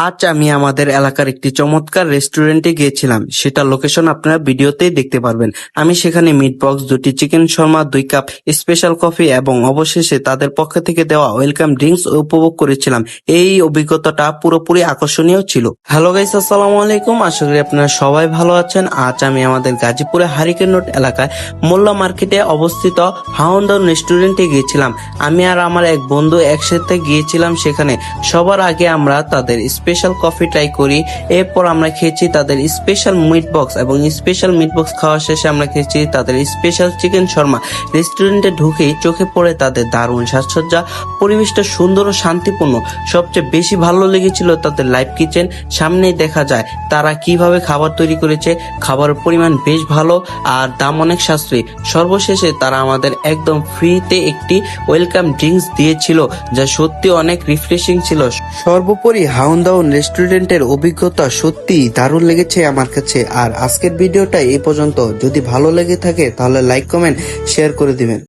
আজ আমি আমাদের এলাকার একটি চমৎকার রেস্টুরেন্টে গিয়েছিলাম। সেটা লোকেশন আপনারা ভিডিওতেই দেখতে পারবেন। আমি সেখানে মিট বক্স, 2টি chicken Sharma, 2 cup special coffee এবং অবশেষে তাদের পক্ষ থেকে দেওয়া ওয়েলকাম ড্রিঙ্কস উপভোগ করেছিলাম। এই অভিজ্ঞতাটা পুরোপুরি আকর্ষণীয় ছিল। হ্যালো গাইস, আসসালামু আলাইকুম। আশা করি আপনারা সবাই ভালো আছেন। আজ আমি আমাদের গাজীপুরে হারিকেন রোড এলাকায় মোল্লা মার্কেটে অবস্থিত হাউন্দাউন রেস্টুরেন্টে গিয়েছিলাম। আমি আর আমার এক বন্ধু একসাথে গিয়েছিলাম সেখানে। সবার আগে আমরা তাদের স্পেশাল কফি ট্রাই করি, এরপর আমরা খেয়েছি তাদের স্পেশাল মিট বক্স এবং স্পেশাল মিট বক্স খাওয়া শেষে আমরা খেয়েছি তাদের স্পেশাল চিকেন শর্মা। রেস্টুরেন্টে ঢুকেই চোখে পড়ে তাদের দারুণ সাজসজ্জা, পরিবেশটা সুন্দর ও শান্তিপূর্ণ। সবচেয়ে বেশি ভালো লেগেছিল তাদের লাইভ কিচেন। সামনেই দেখা যায় তারা কিভাবে খাবার তৈরি করেছে। খাবারের পরিমাণ বেশ ভালো আর দাম অনেক সাশ্রয়ী। সর্বশেষে তারা আমাদের একদম ফ্রিতে একটি ওয়েলকাম ড্রিঙ্কস দিয়েছিল, যা সত্যি অনেক রিফ্রেশিং ছিল। সর্বোপরি হাউন্দাউন রেস্টুরেন্টের অভিজ্ঞতা সত্যি দারুণ লেগেছে আমার কাছে। আর আজকের ভিডিওটা এই পর্যন্ত। যদি ভালো লেগে থাকে তাহলে লাইক, কমেন্ট, শেয়ার করে দিবেন।